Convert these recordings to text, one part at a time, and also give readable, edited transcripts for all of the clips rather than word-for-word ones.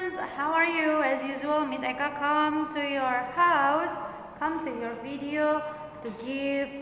students, how are you? As usual, Miss Eka come to your house, come to your video to give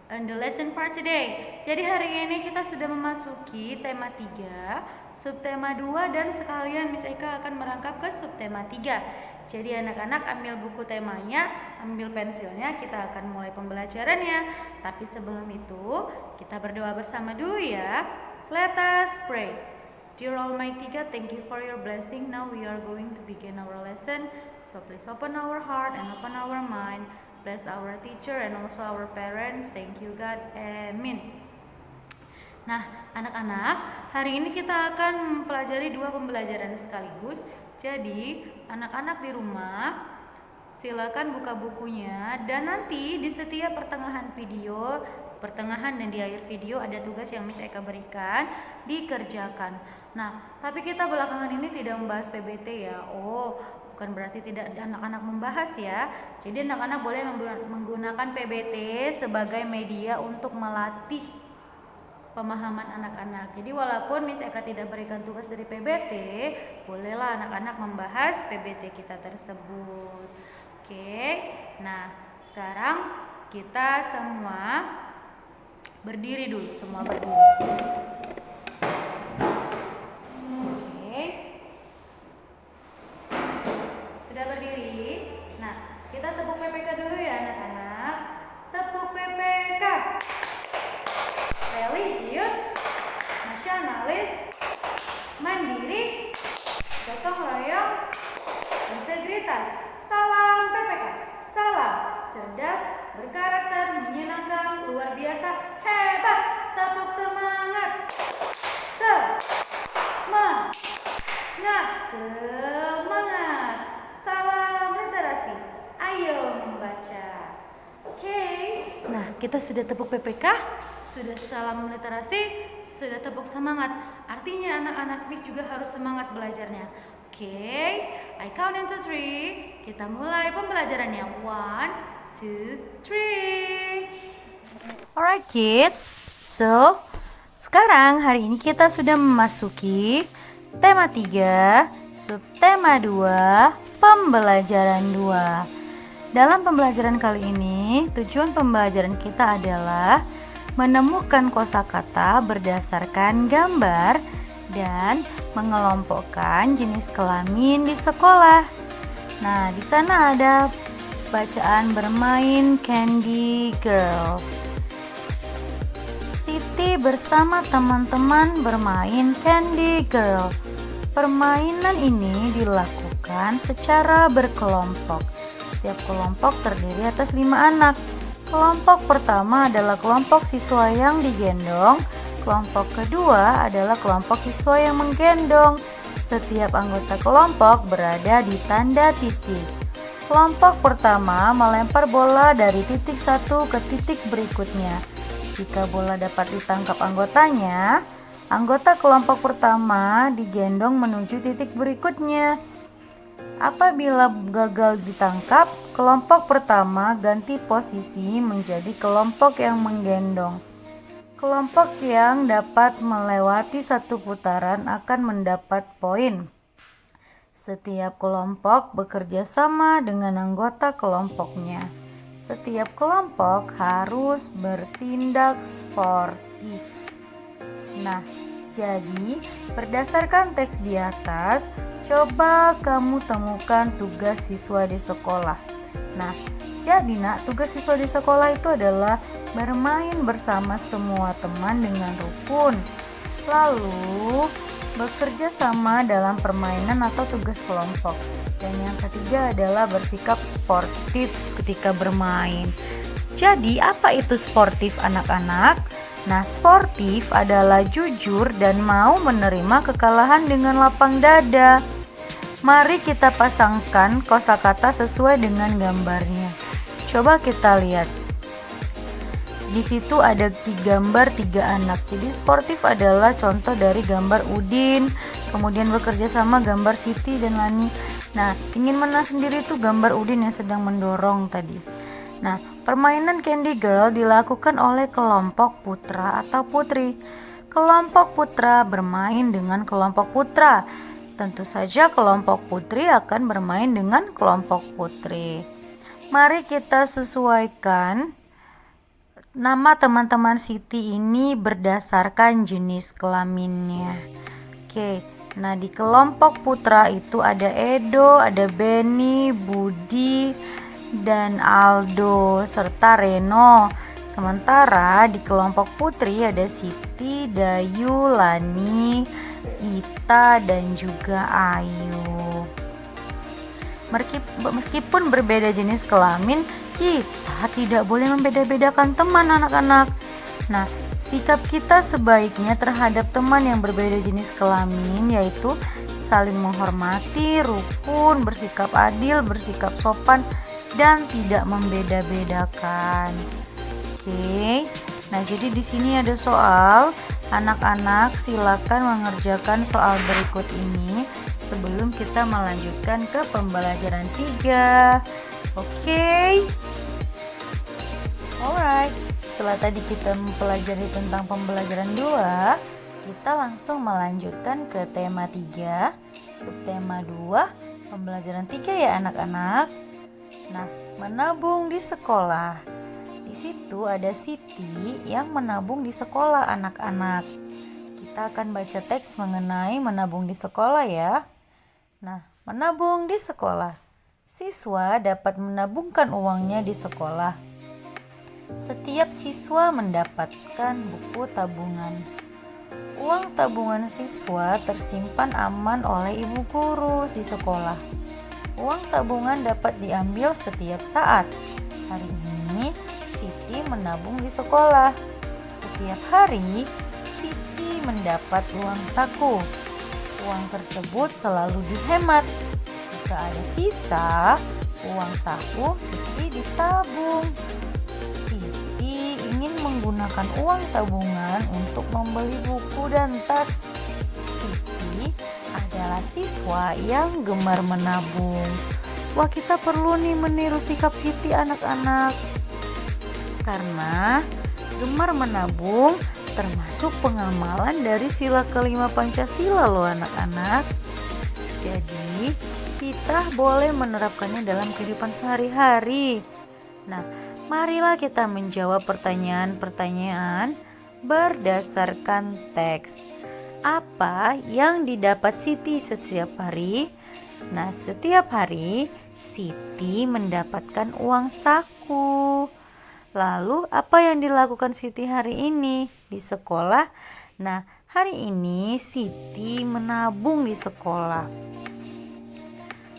the lesson for today. Jadi hari ini kita sudah memasuki tema 3, subtema 2, dan sekalian Miss Eka akan merangkap ke subtema 3. Jadi anak-anak ambil buku temanya, ambil pensilnya, kita akan mulai pembelajarannya. Tapi sebelum itu, kita berdoa bersama dulu ya. Let us pray. Dear Almighty God, thank you for your blessing. Now we are going to begin our lesson. So please open our heart and open our mind. Bless our teacher and also our parents. Thank you God. Amin. Nah, anak-anak, hari ini kita akan mempelajari 2 pembelajaran sekaligus. Jadi, anak-anak di rumah silakan buka bukunya, dan nanti di setiap pertengahan dan di akhir video ada tugas yang Miss Eka berikan, dikerjakan. Nah, tapi kita belakangan ini tidak membahas PBT ya. Oh, bukan berarti tidak anak-anak membahas ya. Jadi anak-anak boleh menggunakan PBT sebagai media untuk melatih pemahaman anak-anak. Jadi walaupun Miss Eka tidak berikan tugas dari PBT, bolehlah anak-anak membahas PBT kita tersebut. Oke. Nah, sekarang kita semua berdiri dulu, semua berdiri. Oke. Sudah berdiri? Nah, kita tepuk PPK dulu ya anak-anak. Tepuk PPK. Religius, nasionalis, mandiri, gotong royong, integritas. Salam PPK. Salam cerdas, berkarakter, menyenangkan, luar biasa, hebat. Tepuk semangat. Semangat. Salam literasi. Ayo membaca. Oke. Nah, kita sudah tepuk PPK, sudah salam literasi, sudah tepuk semangat. Artinya anak-anak Miss juga harus semangat belajarnya. Oke, I count into 3. Kita mulai pembelajarannya. 1, 2, 3. Alright kids, so sekarang hari ini kita sudah memasuki tema 3, subtema 2, pembelajaran 2. Dalam pembelajaran kali ini, tujuan pembelajaran kita adalah menemukan kosakata berdasarkan gambar dan mengelompokkan jenis kelamin di sekolah. Nah, di sana ada bacaan bermain Candy Girl. Siti bersama teman-teman bermain Candy Girl. Permainan ini dilakukan secara berkelompok. Setiap kelompok terdiri atas 5 anak. Kelompok pertama adalah kelompok siswa yang digendong. Kelompok kedua adalah kelompok siswa yang menggendong. Setiap anggota kelompok berada di tanda titik. Kelompok pertama melempar bola dari titik 1 ke titik berikutnya. Jika bola dapat ditangkap anggotanya, anggota kelompok pertama digendong menuju titik berikutnya. Apabila gagal ditangkap, kelompok pertama ganti posisi menjadi kelompok yang menggendong. Kelompok yang dapat melewati 1 putaran akan mendapat poin. Setiap kelompok bekerja sama dengan anggota kelompoknya. Setiap kelompok harus bertindak sportif. Nah, jadi berdasarkan teks di atas, coba kamu temukan tugas siswa di sekolah. Nah, jadi tugas siswa di sekolah itu adalah bermain bersama semua teman dengan rukun. Lalu, bekerja sama dalam permainan atau tugas kelompok. Dan yang ketiga adalah bersikap sportif ketika bermain. Jadi, apa itu sportif anak-anak? Nah, sportif adalah jujur dan mau menerima kekalahan dengan lapang dada. Mari kita pasangkan kosakata sesuai dengan gambarnya. Coba kita lihat. Di situ ada gambar 3 anak. Jadi sportif adalah contoh dari gambar Udin, kemudian bekerja sama gambar Siti dan Lani. Nah, ingin menang sendiri itu gambar Udin yang sedang mendorong tadi. Nah, permainan Candy Girl dilakukan oleh kelompok putra atau putri. Kelompok putra bermain dengan kelompok putra. Tentu saja kelompok putri akan bermain dengan kelompok putri. Mari kita sesuaikan nama teman-teman Siti ini berdasarkan jenis kelaminnya. Oke, nah di kelompok putra itu ada Edo, ada Benny, Budi, dan Aldo, serta Reno. Sementara di kelompok putri ada Siti, Dayu, Lani, Ita, dan juga Ayu. Meskipun berbeda jenis kelamin, kita tidak boleh membeda-bedakan teman anak-anak. Nah, sikap kita sebaiknya terhadap teman yang berbeda jenis kelamin yaitu saling menghormati, rukun, bersikap adil, bersikap sopan, dan tidak membeda-bedakan. Oke. Nah, jadi di sini ada soal. Anak-anak silakan mengerjakan soal berikut ini sebelum kita melanjutkan ke pembelajaran 3. Oke. Alright. Setelah tadi kita mempelajari tentang pembelajaran 2, kita langsung melanjutkan ke tema 3, subtema 2, pembelajaran 3 ya anak-anak. Nah, menabung di sekolah. Di situ ada Siti yang menabung di sekolah anak-anak. Kita akan baca teks mengenai menabung di sekolah ya. Nah, menabung di sekolah. Siswa dapat menabungkan uangnya di sekolah. Setiap siswa mendapatkan buku tabungan. Uang tabungan siswa tersimpan aman oleh ibu guru di sekolah. Uang tabungan dapat diambil setiap saat. Hari ini Siti menabung di sekolah. Setiap hari Siti mendapat uang saku. Uang tersebut selalu dihemat. Jika ada sisa, uang saku Siti ditabung. Siti ingin menggunakan uang tabungan untuk membeli buku dan tas. Siti adalah siswa yang gemar menabung. Wah, kita perlu nih meniru sikap Siti anak-anak. Karena gemar menabung termasuk pengamalan dari sila kelima Pancasila loh anak-anak. Jadi kita boleh menerapkannya dalam kehidupan sehari-hari. Nah, marilah kita menjawab pertanyaan-pertanyaan berdasarkan teks. Apa yang didapat Siti setiap hari? Nah, setiap hari Siti mendapatkan uang saku. Lalu apa yang dilakukan Siti hari ini di sekolah? Nah, hari ini Siti menabung di sekolah.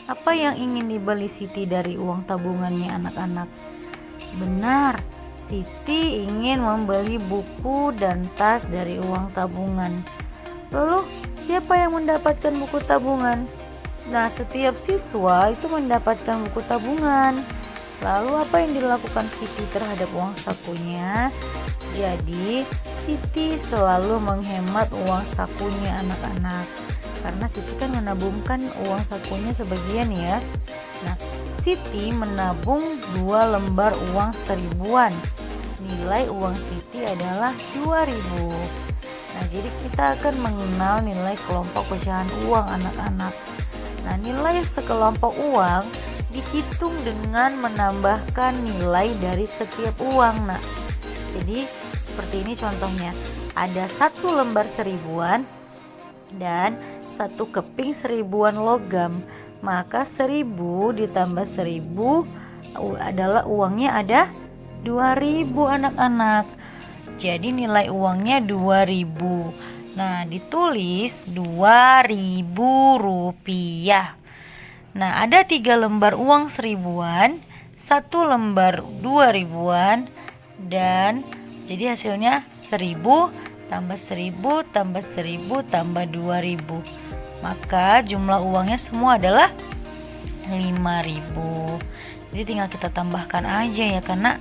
Apa yang ingin dibeli Siti dari uang tabungannya anak-anak? Benar, Siti ingin membeli buku dan tas dari uang tabungan. Lalu, siapa yang mendapatkan buku tabungan? Nah, setiap siswa itu mendapatkan buku tabungan. Lalu apa yang dilakukan Siti terhadap uang sakunya? Jadi Siti selalu menghemat uang sakunya anak-anak. Karena Siti kan menabungkan uang sakunya sebagian ya. Nah, Siti menabung 2 lembar uang 1000-an. Nilai uang Siti adalah 2000. Nah, jadi kita akan mengenal nilai kelompok pecahan uang anak-anak. Nah, nilai sekelompok uang dihitung dengan menambahkan nilai dari setiap uang. Nah, jadi seperti ini contohnya. Ada 1 lembar 1000-an dan 1 keping 1000-an logam. Maka 1000 ditambah 1000 adalah uangnya ada 2000 anak-anak. Jadi nilai uangnya 2000. Nah, ditulis 2000 rupiah. Nah, ada 3 lembar uang 1000-an, 1 lembar 2000-an, dan jadi hasilnya 1000 tambah 1000 tambah 1000 tambah 2000. Maka jumlah uangnya semua adalah 5000. Jadi tinggal kita tambahkan aja ya, karena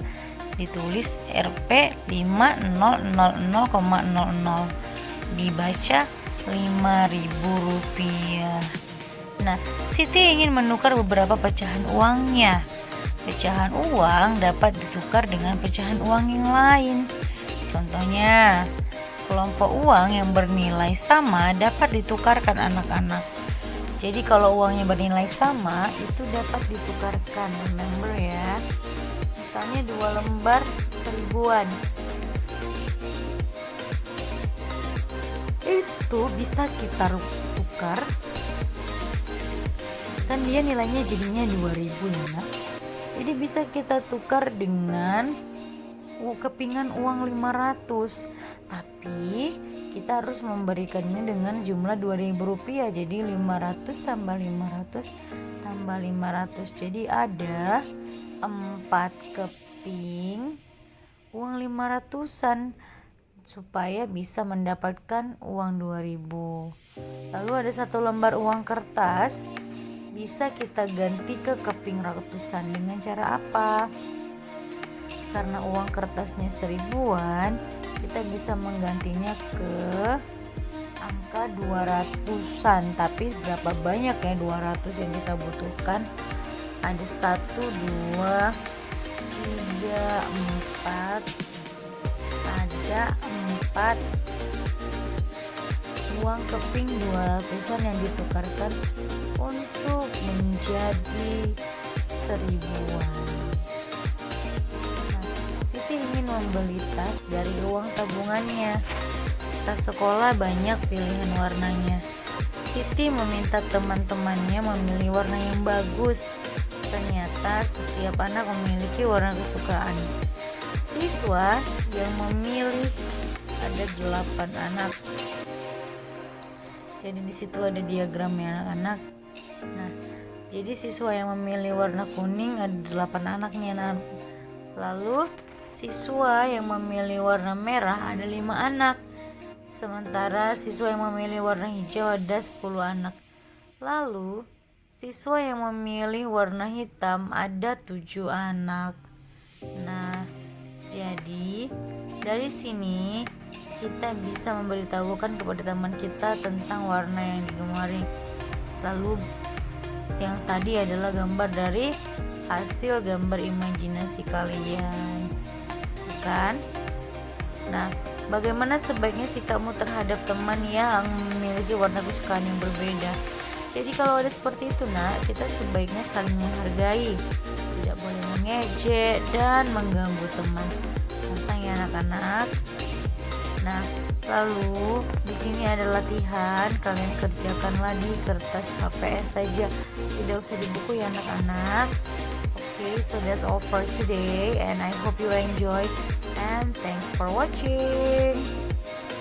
ditulis Rp 5000,00 dibaca 5000 rupiah. Nah, Siti ingin menukar beberapa pecahan uangnya. Pecahan uang dapat ditukar dengan pecahan uang yang lain. Contohnya, kelompok uang yang bernilai sama dapat ditukarkan anak-anak. Jadi kalau uangnya bernilai sama itu dapat ditukarkan, remember ya. Misalnya 2 lembar 1000-an. Itu bisa kita tukar. Kan dia nilainya jadinya 2000 ya nak. Jadi bisa kita tukar dengan kepingan uang 500. Tapi kita harus memberikannya dengan jumlah 2000 rupiah. Jadi 500 tambah 500 tambah 500. Jadi ada 4 keping uang 500-an supaya bisa mendapatkan uang 2000. Lalu ada 1 lembar uang kertas, bisa kita ganti ke keping ratusan dengan cara apa? Karena uang kertasnya 1000-an, kita bisa menggantinya ke angka 200-an. Tapi berapa banyak ya 200 yang kita butuhkan? Ada 1, 2, 3, 4. Ada 4 uang keping 200-an yang ditukarkan untuk menjadi 1000-an. Nah, Siti ingin membeli tas dari uang tabungannya. Tas sekolah banyak pilihan warnanya. Siti meminta teman-temannya memilih warna yang bagus. Ternyata setiap anak memiliki warna kesukaan. Siswa yang memilih ada 8 anak. Jadi di situ ada diagramnya anak-anak. Nah, jadi siswa yang memilih warna kuning ada 8 anak nih anak. Lalu siswa yang memilih warna merah ada 5 anak. Sementara siswa yang memilih warna hijau ada 10 anak. Lalu siswa yang memilih warna hitam ada 7 anak. Nah, jadi dari sini kita bisa memberitahukan kepada teman kita tentang warna yang digemari. Lalu yang tadi adalah gambar dari hasil gambar imajinasi kalian, bukan? Nah, bagaimana sebaiknya sikapmu terhadap teman yang memiliki warna kesukaan yang berbeda? Jadi kalau ada seperti itu nak, kita sebaiknya saling menghargai, tidak boleh mengejek dan mengganggu teman. Tentang ya anak-anak. Nah, lalu di sini ada latihan, kalian kerjakanlah di kertas HVS saja, tidak usah di buku ya anak-anak. Okay, so that's all for today and I hope you enjoy and thanks for watching.